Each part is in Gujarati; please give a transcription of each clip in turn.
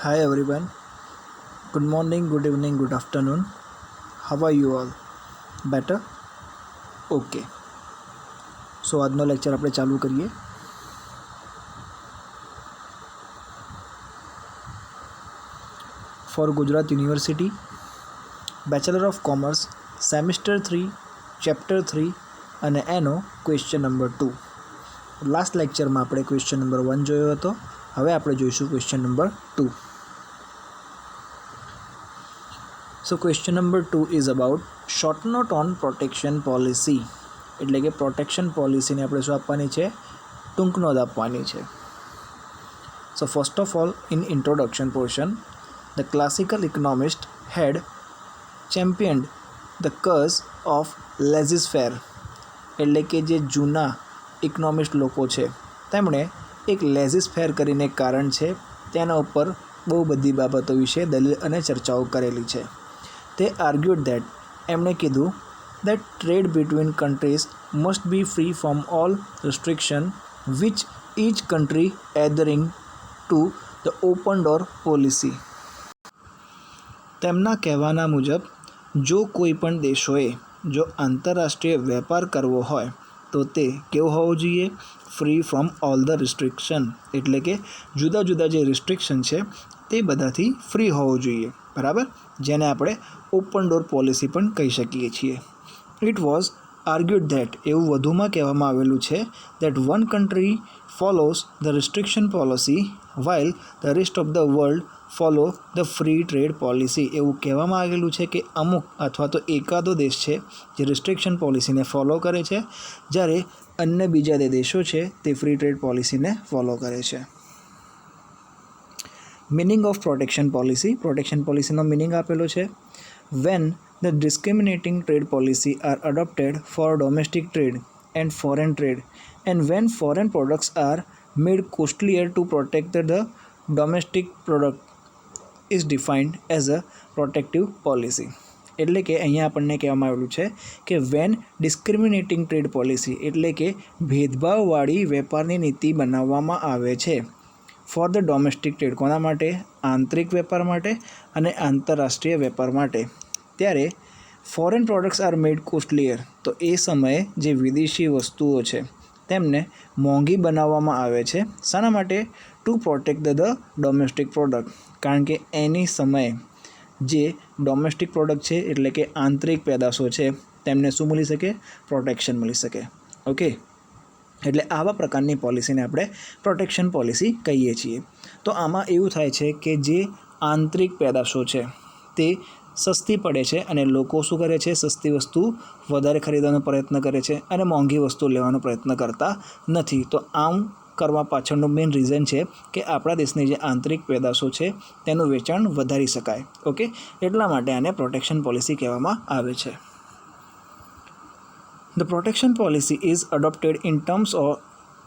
Hi everyone. Good morning, good evening, good afternoon. How are you all? Better? Okay. સો આજનો લેક્ચર આપણે ચાલુ કરીએ. For Gujarat university, bachelor of commerce, semester 3, chapter 3 અને એનો ક્વેશ્ચન નંબર 2. લાસ્ટ લેક્ચરમાં આપણે ક્વેશ્ચન નંબર 1 જોયો હતો. હવે આપણે જોઈશું question number 2. So question number 2 is about short note on protection policy. એટલે કે પ્રોટેક્શન પોલિસીને આપણે શું આપવાની છે? ટૂંક નોંધ આપવાની છે. So first of all, in introduction portion, the classical economist had championed the cause of laissez-faire. એટલે કે જે જૂના ઇકોનોમિસ્ટ લોકો છે તેમણે એક લેઝિસ-ફેર કરીને એક કારણ છે તેના ઉપર બહુ બધી બાબતો વિશે દલીલ અને ચર્ચાઓ કરેલી છે. તે આર્ગ્યુડ ધેટ, એમણે કીધું that trade between countries must be free from all restriction which each country adhering to the open door policy. તેમના કહેવાના મુજબ જો કોઈ પણ દેશોએ જો આંતરરાષ્ટ્રીય વેપાર કરવો હોય તો તે કેવો હોવો જોઈએ? Free from all the restriction. એટલે કે જુદા જુદા જે રિસ્ટ્રિક્શન છે તે બધાથી ફ્રી હોવો જોઈએ, બરાબર? જેને આપણે ઓપન ડોર પોલિસી પણ કહી શકીએ છીએ. ઇટ વોઝ આર્ગ્યુડ ધેટ, એવું વધુમાં કહેવામાં આવેલું છે that one country follows the restriction policy while the rest of the world follow the free trade policy. એવું કહેવામાં આવેલું છે કે અમુક અથવા તો એકાદો દેશ છે જે રિસ્ટ્રિક્શન પોલિસીને ફોલો કરે છે, જ્યારે અન્ય બીજા જે દેશો છે તે ફ્રી ટ્રેડ પોલિસીને ફોલો કરે છે. Meaning of protection policy. Protection પોલિસીનો મિનિંગ આપેલો છે. When the discriminating trade policy are adopted for domestic trade and foreign trade, and when foreign products are made costlier to protect the domestic product is defined as a protective policy. એટલે કે અહીંયા આપણને કહેવામાં આવેલું છે કે વેન ડિસ્ક્રિમિનેટિંગ ટ્રેડ પોલિસી એટલે કે ભેદભાવવાળી વેપારની નીતિ બનાવવામાં આવે છે ફોર ધ ડોમેસ્ટિક ટ્રેડ, કોના માટે? આંતરિક વેપાર માટે અને આંતરરાષ્ટ્રીય વેપાર માટે. ત્યારે ફોરેન પ્રોડક્ટ્સ આર મેડ કોસ્ટલીયર, તો એ સમયે જે વિદેશી વસ્તુઓ છે તેમને મોંઘી બનાવવામાં આવે છે. શાના માટે? To protect the domestic product. કારણ કે એની સમયે જે ડોમેસ્ટિક પ્રોડક્ટ છે એટલે કે આંતરિક પેદાશો છે તેમને શું મળી શકે? પ્રોટેક્શન મળી શકે. ઓકે, એટલે આવા પ્રકારની પોલિસીને આપણે પ્રોટેક્શન પોલિસી કહીએ છીએ. તો આમાં એવું થાય છે કે જે આંતરિક પેદાશો છે તે સસ્તી પડે છે અને લોકો શું કરે છે? સસ્તી વસ્તુ વધારે ખરીદવાનો પ્રયત્ન કરે છે અને મોંઘી વસ્તુ લેવાનો પ્રયત્ન કરતા નથી. તો આમ કરવા પાછળનું મેઇન રીઝન છે કે આપણા દેશની જે આંતરિક પેદાશો છે તેનું વેચાણ વધારી શકાય. ઓકે, એટલા માટે આને પ્રોટેક્શન પોલિસી કહેવામાં આવે છે. The protection policy is adopted in terms of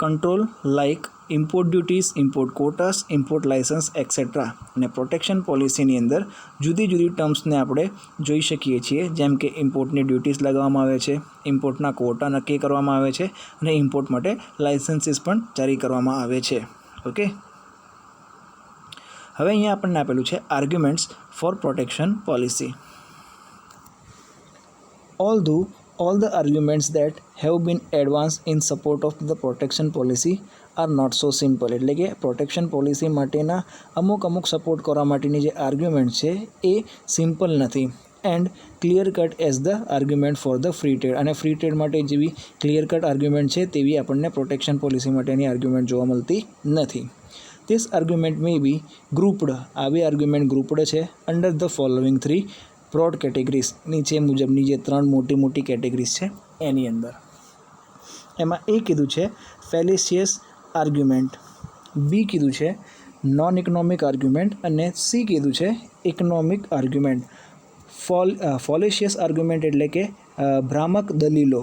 control like import duties, import quotas, import license, etc. અને પ્રોટેક્શન પોલિસીની અંદર જુદી જુદી ટર્મ્સને આપણે જોઈ શકીએ છીએ, જેમ કે ઇમ્પોર્ટની ડ્યુટીઝ લગાવવામાં આવે છે, ઇમ્પોર્ટના ક્વોટા નક્કી કરવામાં આવે છે અને ઇમ્પોર્ટ માટે લાઇસન્સીસ પણ જારી કરવામાં આવે છે. ઓકે, હવે અહીંયા આપણને આપેલું છે arguments for protection policy. Although all the arguments that have been advanced in support of the protection policy are not so simple. એટલે કે પ્રોટેક્શન પોલિસી માટેના અમુક સપોર્ટ કરવા માટેની જે આર્ગ્યુમેન્ટ છે એ સિમ્પલ નથી. And clear cut as the argument for the free trade. અને ફ્રી ટ્રેડ માટે જેવી ક્લિયર કટ આર્ગ્યુમેન્ટ છે તેવી આપણને પ્રોટેક્શન પોલિસી માટેની આર્ગ્યુમેન્ટ જોવા મળતી નથી. ધીસ આર્ગ્યુમેન્ટ મે બી ગ્રુપડ. આવી આર્ગ્યુમેન્ટ ગ્રુપડ છે under the following 3 broad categories. નીચે મુજબની જે 3 મોટી કેટેગરીઝ છે એની અંદર. એમાં એ કીધું છે ફેલિશિયસ આર્ગ્યુમેન્ટ, બી કીધું છે નોન ઇકોનોમિક આર્ગ્યુમેન્ટ અને સી કીધું છે ઇકોનોમિક આર્ગ્યુમેન્ટ. ફોલિશિયસ આર્ગ્યુમેન્ટ એટલે કે ભ્રામક દલીલો,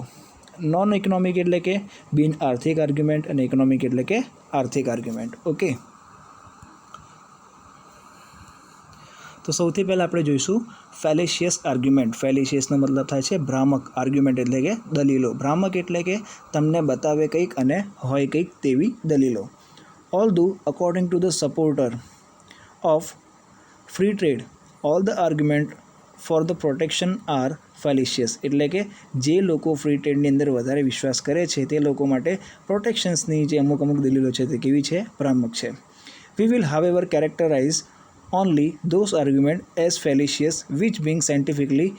નોન ઇકોનોમિક એટલે કે બિન આર્થિક આર્ગ્યુમેન્ટ અને ઇકોનોમિક એટલે કે આર્થિક આર્ગ્યુમેન્ટ. ઓકે, તો સૌથી પહેલાં આપણે જોઈશું ફેલિશિયસ આર્ગ્યુમેન્ટ. ફેલિશિયસનો મતલબ થાય છે ભ્રામક, આર્ગ્યુમેન્ટ એટલે કે દલીલો. ભ્રામક એટલે કે તમને બતાવે કંઈક અને હોય કંઈક તેવી દલીલો. Although according to the supporter of free trade, all the argument for the protection are fallacious. એટલે કે જે લોકો ફ્રી ટ્રેડની અંદર વધારે વિશ્વાસ કરે છે તે લોકો માટે પ્રોટેક્શન્સની જે અમુક દલીલો છે તે કેવી છે? ભ્રામક છે. We will however characterize only those arguments as fallacious which being scientifically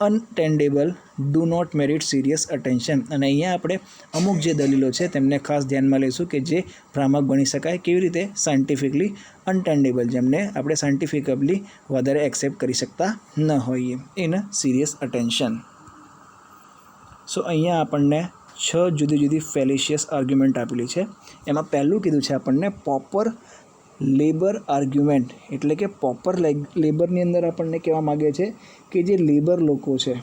untenable do not merit serious attention. અને અહીંયા આપણે અમુક જે દલીલો છે તેમને ખાસ ધ્યાનમાં લઈશું કે જે ભ્રામક બની શકાય. કેવી રીતે? સાયન્ટિફિકલી અનટેન્ડેબલ, જેમને આપણે સાયન્ટિફિકલી વધારે એક્સેપ્ટ કરી શકતા ન હોઈએ. In serious attention. સો અહીંયા આપણને 6 જુદી જુદી ફેલિશિયસ આર્ગ્યુમેન્ટ આપેલી છે. એમાં પહેલું કીધું છે આપણને પોપર લેબર આર્ગ્યુમેન્ટ, એટલે કે પોપર લેબરની અંદર આપણને કહેવા માગે છે કે જે લેબર લોકો છે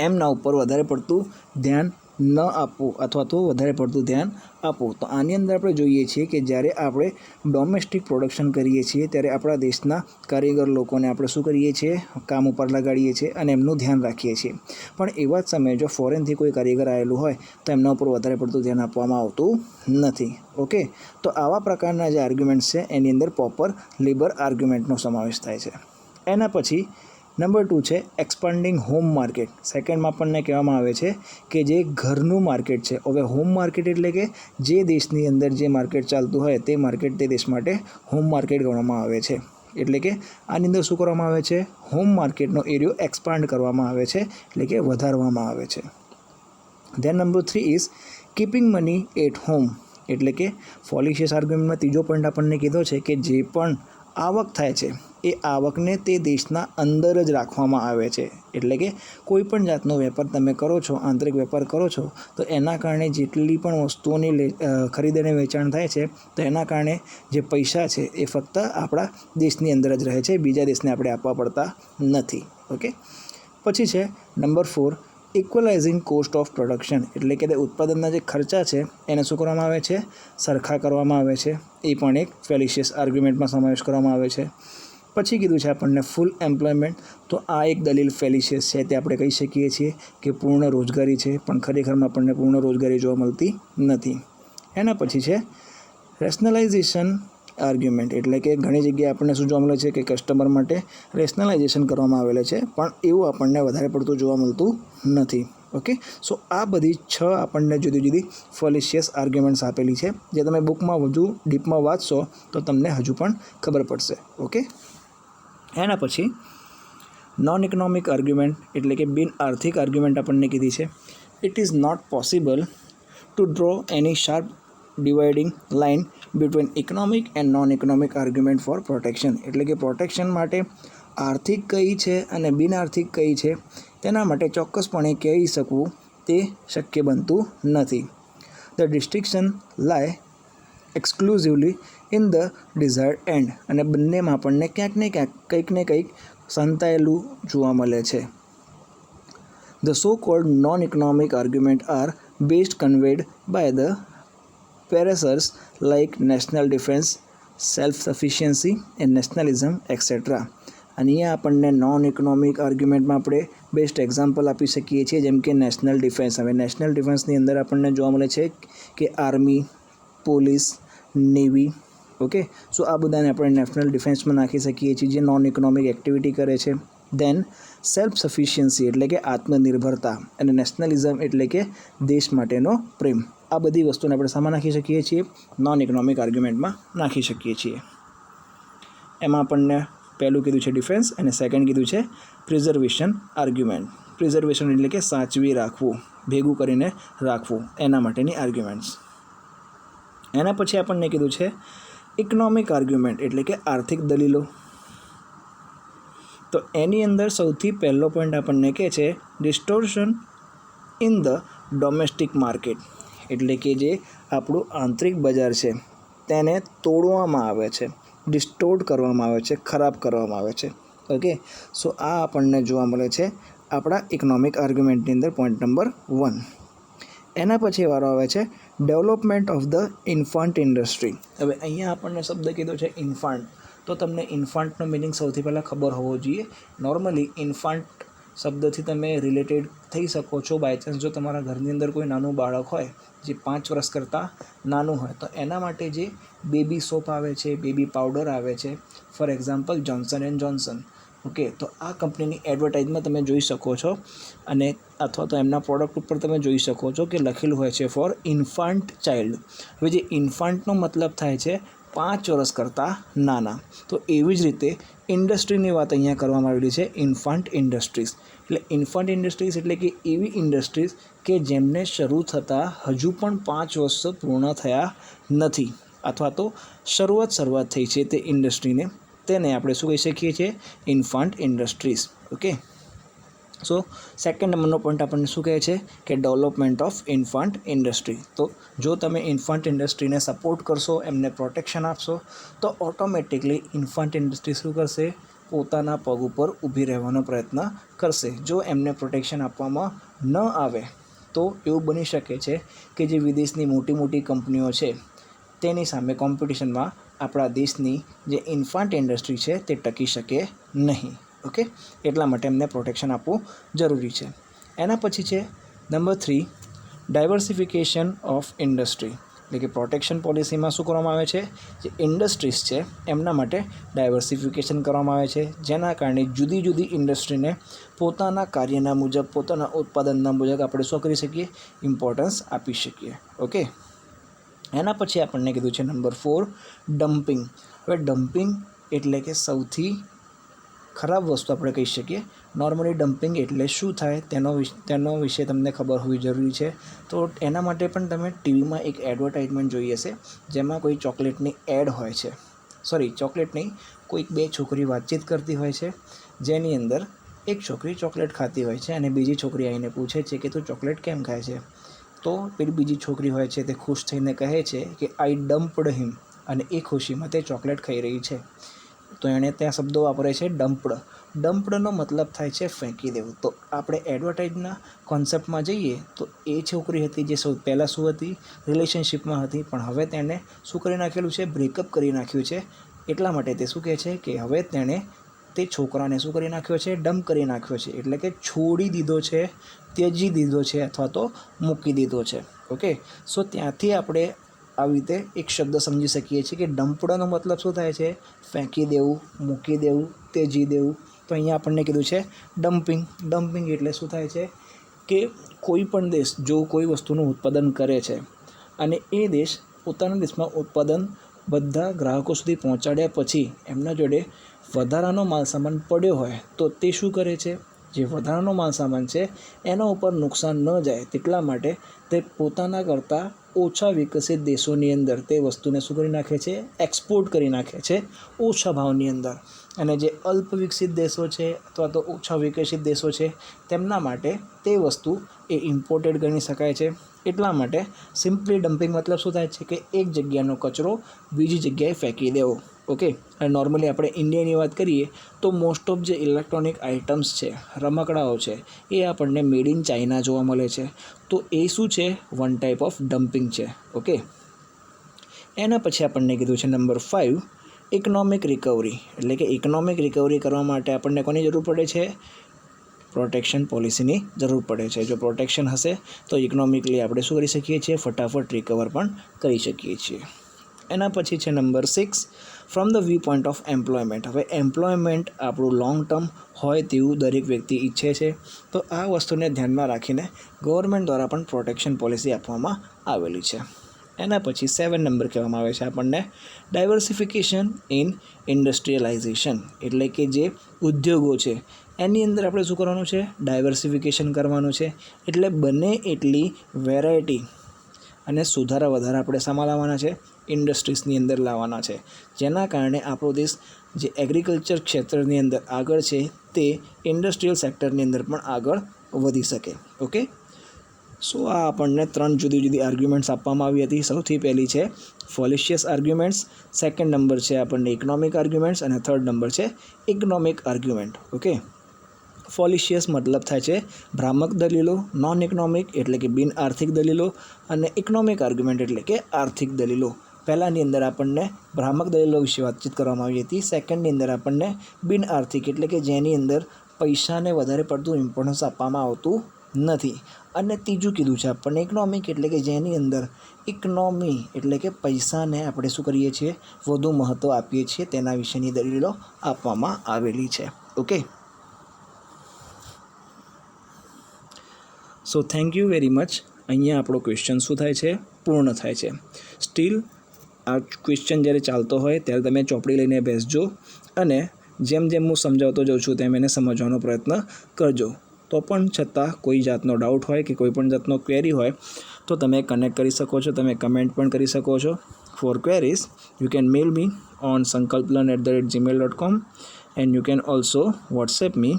એમના ઉપર વધારે પડતું ધ્યાન ન આપવું અથવા તો વધારે પડતું ધ્યાન આપવું. તો આની અંદર આપણે જોઈએ છીએ કે જ્યારે આપણે ડોમેસ્ટિક પ્રોડક્શન કરીએ છીએ ત્યારે આપણા દેશના કારીગર લોકોને આપણે શું કરીએ છીએ? કામ ઉપર લગાડીએ છીએ અને એમનું ધ્યાન રાખીએ છીએ. પણ એવા જ સમયે જો ફોરેનથી કોઈ કારીગર આવેલું હોય તો એમના ઉપર વધારે પડતું ધ્યાન આપવામાં આવતું નથી. ઓકે, તો આવા પ્રકારના જે આર્ગ્યુમેન્ટ્સ છે એની અંદર પોપર લેબર આર્ગ્યુમેન્ટનો સમાવેશ થાય છે. એના પછી નંબર 2 છે એક્સપાન્ડિંગ હોમ માર્કેટ. સેકન્ડમાં આપણને કહેવામાં આવે છે કે જે ઘરનું માર્કેટ છે. હવે હોમ માર્કેટ એટલે કે જે દેશની અંદર જે માર્કેટ ચાલતું હોય તે માર્કેટ તે દેશ માટે હોમ માર્કેટ ગણવામાં આવે છે. એટલે કે આની અંદર શું કરવામાં આવે છે? હોમ માર્કેટનો એરિયો એક્સપાન્ડ કરવામાં આવે છે, એટલે કે વધારવામાં આવે છે. Then number 3 is keeping money at home. એટલે કે ફોલિશિયસ આર્ગ્યુમેન્ટમાં ત્રીજો પોઈન્ટ આપણને કીધો છે કે જે પણ આવક થાય છે એ આવકને તે દેશના અંદર જ રાખવામાં આવે છે. એટલે કે કોઈ પણ જાતનો વેપાર તમે કરો છો, આંતરિક વેપાર કરો છો, તો એના કારણે જેટલી પણ વસ્તુઓની ખરીદ અને વેચાણ થાય છે તો એના કારણે જે પૈસા છે એ ફક્ત આપણા દેશની અંદર જ રહે છે, બીજા દેશને આપણે આપવા પડતા નથી. ઓકે, પછી છે નંબર 4 ઇક્વલાઇઝિંગ કોસ્ટ ઓફ પ્રોડક્શન. એટલે કે ઉત્પાદનના જે ખર્ચા છે એને શું કરવામાં આવે છે? સરખા કરવામાં આવે છે. એ પણ એક ફેલિશિયસ આર્ગ્યુમેન્ટમાં સમાવેશ કરવામાં આવે છે. પછી કીધું છે આપણને ફૂલ એમ્પ્લોયમેન્ટ. તો આ એક દલીલ ફેલિશિયસ છે, તે આપણે કહી શકીએ છીએ કે પૂર્ણ રોજગારી છે, પણ ખરેખરમાં આપણને પૂર્ણ રોજગારી જોવા મળતી નથી. એના પછી છે રેશનલાઇઝેશન આર્ગ્યુમેન્ટ. એટલે કે ઘણી જગ્યાએ આપણને શું જોવા મળે છે કે કસ્ટમર માટે રેશનલાઇઝેશન કરવામાં આવેલું છે, પણ એવું આપણને વધારે પડતું જોવા મળતું નથી. ઓકે, સો આ બધી 6 આપણને જુદી જુદી ફેલિશિયસ આર્ગ્યુમેન્ટ્સ આપેલી છે, જે તમે બુકમાં વધુ ડીપમાં વાંચશો તો તમને હજુ પણ ખબર પડશે. ઓકે, એના પછી નોન ઇકોનોમિક આર્ગ્યુમેન્ટ, એટલે કે બિન આર્થિક આર્ગ્યુમેન્ટ આપણને કીધી છે. It is not possible to draw any sharp dividing line between economic and non economic argument for protection. એટલે કે પ્રોટેક્શન માટે આર્થિક કઈ છે અને બિન આર્થિક કઈ છે તેના માટે ચોક્કસપણે કહી શકવું તે શક્ય બનતું નથી. ધ ડિસ્ટિંક્શન લાય exclusively in the desired and. અને બંનેમાં આપણને ક્યાંક ને ક્યાંક કંઈક ને કંઈક સંતાયેલું જોવા મળે છે. The so called non economic argument are best conveyed by the pursuers like national defence, self sufficiency and nationalism etcetera. અહીંયા આપણને નોન ઇકોનોમિક આર્ગ્યુમેન્ટમાં આપણે બેસ્ટ એક્ઝામ્પલ આપી શકીએ છીએ, જેમ કે નેશનલ ડિફેન્સ. હવે નેશનલ ડિફેન્સની અંદર આપણને જોવા મળે છે કે આર્મી, પોલીસ, નેવી. ઓકે, સો આ બધાને આપણે નેશનલ ડિફેન્સમાં નાખી શકીએ છીએ, જે નોન ઇકોનોમિક એક્ટિવિટી કરે છે. દેન સેલ્ફ સફિશિયન્સી એટલે કે આત્મનિર્ભરતા, અને નેશનલિઝમ એટલે કે દેશ માટેનો પ્રેમ. આ બધી વસ્તુને આપણે શામાં નાખી શકીએ છીએ? નોન ઇકોનોમિક આર્ગ્યુમેન્ટમાં નાખી શકીએ છીએ. એમાં આપણને પહેલું કીધું છે ડિફેન્સ અને સેકન્ડ કીધું છે પ્રિઝર્વેશન આર્ગ્યુમેન્ટ. પ્રિઝર્વેશન એટલે કે સાચવી રાખવું, ભેગું કરીને રાખવું, એના માટેની આર્ગ્યુમેન્ટ્સ. એના પછી આપણને કીધું છે ઇકોનોમિક આર્ગ્યુમેન્ટ એટલે કે આર્થિક દલીલો. તો એની અંદર સૌથી પહેલો પોઈન્ટ આપણને કહે છે distortion in the domestic market. એટલે કે જે આપણું આંતરિક બજાર છે તેને તોડવામાં આવે છે, ડિસ્ટોર્ટ કરવામાં આવે છે, ખરાબ કરવામાં આવે છે. ઓકે, સો આ આપણને જોવા મળે છે આપણા ઇકોનોમિક આર્ગ્યુમેન્ટની અંદર પોઈન્ટ નંબર 1. એના પછી વારો આવે છે ડેવલપમેન્ટ ઓફ ધ ઇન્ફાન્ટ ઇન્ડસ્ટ્રી. હવે અહીંયા આપણને શબ્દ કીધો છે ઇન્ફાન્ટ. તો તમને ઇન્ફાન્ટનો મિનિંગ સૌથી પહેલાં ખબર હોવો જોઈએ. નોર્મલી ઇન્ફાન્ટ શબ્દથી તમે રિલેટેડ થઈ શકો છો. બાય ચાન્સ જો તમારા ઘરની અંદર કોઈ નાનું બાળક હોય જે 5 વર્ષ કરતાં નાનું હોય તો એના માટે જે બેબી સોપ આવે છે, બેબી પાવડર આવે છે, for example Johnson and Johnson, okay, તો આ કંપનીની એડવર્ટાઇઝમાં તમે જોઈ શકો છો અને અથવા તો એમના પ્રોડક્ટ ઉપર તમે જોઈ શકો છો કે લખેલું હોય છે ફોર ઇન્ફાન્ટ ચાઇલ્ડ. હવે જે ઇન્ફાન્ટનો મતલબ થાય છે 5 વર્ષ કરતાં નાના. તો એવી જ રીતે ઇન્ડસ્ટ્રીની વાત અહીંયા કરવામાં આવેલી છે, ઇન્ફાન્ટ ઇન્ડસ્ટ્રીઝ. એટલે ઇન્ફાન્ટ ઇન્ડસ્ટ્રીઝ એટલે કે એવી ઇન્ડસ્ટ્રીઝ કે જેમને શરૂ થતાં હજુ પણ 5 વર્ષ પૂર્ણ થયા નથી અથવા તો શરૂઆત થઈ છે તે ઇન્ડસ્ટ્રીને, તેને આપણે શું કહી શકીએ છીએ? ઇન્ફાન્ટ ઇન્ડસ્ટ્રીઝ. ઓકે, સો સેકન્ડ નંબરનો પોઈન્ટ આપણને શું કહે છે કે ડેવલપમેન્ટ ઓફ ઇન્ફાન્ટ ઇન્ડસ્ટ્રી. તો જો તમે ઇન્ફાન્ટ ઇન્ડસ્ટ્રીને સપોર્ટ કરશો, એમને પ્રોટેક્શન આપશો, તો ઓટોમેટિકલી ઇન્ફાન્ટ ઇન્ડસ્ટ્રી શું કરશે? પોતાના પગ ઉપર ઊભી રહેવાનો પ્રયત્ન કરશે. જો એમને પ્રોટેક્શન આપવામાં ન આવે તો એવું બની શકે છે કે જે વિદેશની મોટી કંપનીઓ છે તેની સામે કોમ્પિટિશનમાં આપણા દેશની જે ઇન્ફાન્ટ ઇન્ડસ્ટ્રી છે તે ટકી શકે નહીં. ઓકે, એટલા માટે એમને પ્રોટેક્શન આપવું જરૂરી છે. એના પછી છે નંબર 3, ડાયવર્સિફિકેશન ઓફ ઇન્ડસ્ટ્રી. એટલે કે પ્રોટેક્શન પોલિસીમાં શું કરવામાં આવે છે? જે ઇન્ડસ્ટ્રીઝ છે એમના માટે ડાયવર્સિફિકેશન કરવામાં આવે છે, જેના કારણે જુદી ઇન્ડસ્ટ્રીને પોતાના કાર્યના મુજબ, પોતાના ઉત્પાદનના મુજબ આપણે શું કરી શકીએ? ઇમ્પોર્ટન્સ આપી શકીએ. ઓકે, એના પછી આપણને કીધું છે નંબર 4, ડમ્પિંગ. હવે ડમ્પિંગ એટલે કે સૌથી ખરાબ વસ્તુ આપણે કહી શકીએ. નોર્મલી ડમ્પિંગ એટલે શું થાય તેનો વિશે તમને ખબર હોવી જરૂરી છે. તો એના માટે પણ તમે ટીવીમાં એક એડવર્ટાઇઝમેન્ટ જોઈ હશે, જેમાં કોઈ ચોકલેટની એડ હોય છે. ચોકલેટ નહીં, કોઈક 2 છોકરી વાતચીત કરતી હોય છે, જેની અંદર એક છોકરી ચોકલેટ ખાતી હોય છે અને બીજી છોકરી આવીને પૂછે છે કે તું ચોકલેટ કેમ ખાય છે? તો પેલી બીજી છોકરી હોય છે તે ખુશ થઈને કહે છે કે આઈ ડમ્પડ હિમ, અને એ ખુશીમાં તે ચોકલેટ ખાઈ રહી છે. તો એણે ત્યાં શબ્દો વાપરે છે ડમ્પડ. ડમ્પડનો મતલબ થાય છે ફેંકી દેવું. તો આપણે એડવર્ટાઇઝના કોન્સેપ્ટમાં જઈએ તો એ છોકરી હતી જે પહેલાં શું હતી? રિલેશનશિપમાં હતી, પણ હવે તેણે શું કરી નાખેલું છે? બ્રેકઅપ કરી નાખ્યું છે. એટલા માટે તે શું કહે છે કે હવે તેણે તે છોકરાને શું કરી નાખ્યો છે? ડમ્પ કરી નાખ્યો છે. એટલે કે છોડી દીધો છે, ત્યજી દીધો છે અથવા તો મૂકી દીધો છે. ઓકે, સો ત્યાંથી આપણે આવી રીતે એક શબ્દ સમજી શકીએ છીએ કે ડમ્પડનો મતલબ શું થાય છે? ફેંકી દેવું, મૂકી દેવું, ત્યજી દેવું. તો અહીંયા આપણને કીધું છે ડમ્પિંગ. ડમ્પિંગ એટલે શું થાય છે કે કોઈ પણ દેશ જો કોઈ વસ્તુનું ઉત્પાદન કરે છે અને એ દેશ પોતાના દેશમાં ઉત્પાદન બધા ગ્રાહકો સુધી પહોંચાડ્યા પછી એમના જોડે વધારાનો માલસામાન પડ્યો હોય તો તે શું કરે છે? જે વધારાનો માલસામાન છે એના ઉપર નુકસાન ન જાય તેટલા માટે તે પોતાના કરતાં ઓછા વિકસિત દેશોની અંદર તે વસ્તુને શું કરી નાખે છે? એક્સપોર્ટ કરી નાખે છે ઓછા ભાવની અંદર. અને જે અલ્પ વિકસિત દેશો છે અથવા તો ઓછા વિકસિત દેશો છે તેમના માટે તે વસ્તુ એ ઇમ્પોર્ટેડ ગણી શકાય છે. એટલા માટે સિમ્પલી ડમ્પિંગ મતલબ શું થાય છે કે એક જગ્યાનો કચરો બીજી જગ્યાએ ફેંકી દેવો. ઓકે, અને નોર્મલી આપણે ઇન્ડિયાની વાત કરીએ તો મોસ્ટ ઓફ જે ઇલેક્ટ્રોનિક આઇટમ્સ છે, રમકડાઓ છે, એ આપણને મેડ ઇન ચાઇના જોવા મળે છે. તો એ શું છે? વન ટાઈપ ઓફ ડમ્પિંગ છે. ઓકે, એના પછી આપણને કીધું છે નંબર 5, ઇકોનોમિક રિકવરી. એટલે કે ઇકોનોમિક રિકવરી કરવા માટે આપણને કોની જરૂર પડે છે? પ્રોટેક્શન પોલિસીની જરૂર પડે છે. જો પ્રોટેક્શન હશે તો ઇકોનોમિકલી આપણે શું કરી શકીએ છીએ? ફટાફટ રિકવર પણ કરી શકીએ છીએ. એના પછી છે number 6, from the view point of employment. હવે એમ્પ્લોયમેન્ટ આપણું લોંગ ટર્મ હોય તેવું દરેક વ્યક્તિ ઈચ્છે છે. તો આ વસ્તુને ધ્યાનમાં રાખીને ગવર્મેન્ટ દ્વારા પણ પ્રોટેક્શન પોલિસી આપવામાં આવેલી છે. એના પછી 7 નંબર કહેવામાં આવે છે આપણને ડાયવર્સિફિકેશન ઇન ઇન્ડસ્ટ્રીયલાઇઝેશન. એટલે કે જે ઉદ્યોગો છે એની અંદર આપણે શું કરવાનું છે? ડાયવર્સિફિકેશન કરવાનું છે. એટલે બને એટલી વેરાયટી અને સુધારા વધારા આપણે શામાં લાવવાના છે? ઇન્ડસ્ટ્રીઝની અંદર લાવવાના છે, જેના કારણે આપણો દેશ જે એગ્રીકલ્ચર ક્ષેત્રની અંદર આગળ છે તે ઇન્ડસ્ટ્રીયલ સેક્ટરની અંદર પણ આગળ વધી શકે. ઓકે, સો આ આપણને 3 જુદી આર્ગ્યુમેન્ટ્સ આપવામાં આવી હતી. સૌથી પહેલી છે ફોલિશિયસ આર્ગ્યુમેન્ટ્સ, સેકન્ડ નંબર છે આપણને ઇકોનોમિક આર્ગ્યુમેન્ટ્સ અને થર્ડ નંબર છે ઇકોનોમિક આર્ગ્યુમેન્ટ. ઓકે, ફોલિશિયસ મતલબ થાય છે ભ્રામક દલીલો, નોન ઇકોનોમિક એટલે કે બિન આર્થિક દલીલો, અને ઇકોનોમિક આર્ગ્યુમેન્ટ એટલે કે આર્થિક દલીલો. પહેલાંની અંદર આપણને ભ્રામક દલીલો વિશે વાતચીત કરવામાં આવી હતી. સેકન્ડની અંદર આપણને બિન આર્થિક એટલે કે જેની અંદર પૈસાને વધારે પડતું ઇમ્પોર્ટન્સ આપવામાં આવતું નથી. અને ત્રીજું કીધું છે આપણને ઇકોનોમિક એટલે કે જેની અંદર ઇકોનોમી એટલે કે પૈસાને આપણે શું કરીએ છીએ, વધુ મહત્ત્વ આપીએ છીએ, તેના વિશેની દલીલો આપવામાં આવેલી છે. Okay, so thank you very much. અહીંયા આપણો ક્વેશ્ચન શું થાય છે, પૂર્ણ થાય છે. સ્ટીલ આ ક્વેશ્ચન જ્યારે ચાલતો હોય ત્યારે તમે ચોપડી લઈને બેસજો અને જેમ જેમ હું સમજાવતો જાઉં છું તેમ એને સમજવાનો પ્રયત્ન કરજો. તો પણ છતાં કોઈ જાતનો ડાઉટ હોય કે કોઈ પણ જાતનો ક્વેરી હોય તો તમે કનેક્ટ કરી શકો છો, તમે કમેન્ટ પણ કરી શકો છો. For queries you can mail me on sankalplearn@gmail.com and you can also WhatsApp me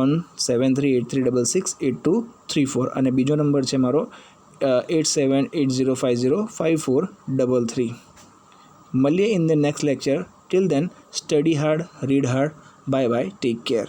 on 7383668234 અને બીજો નંબર છે મારો 8780505433. મળીએ in the next lecture. Till then study hard, read hard. Bye bye, take care.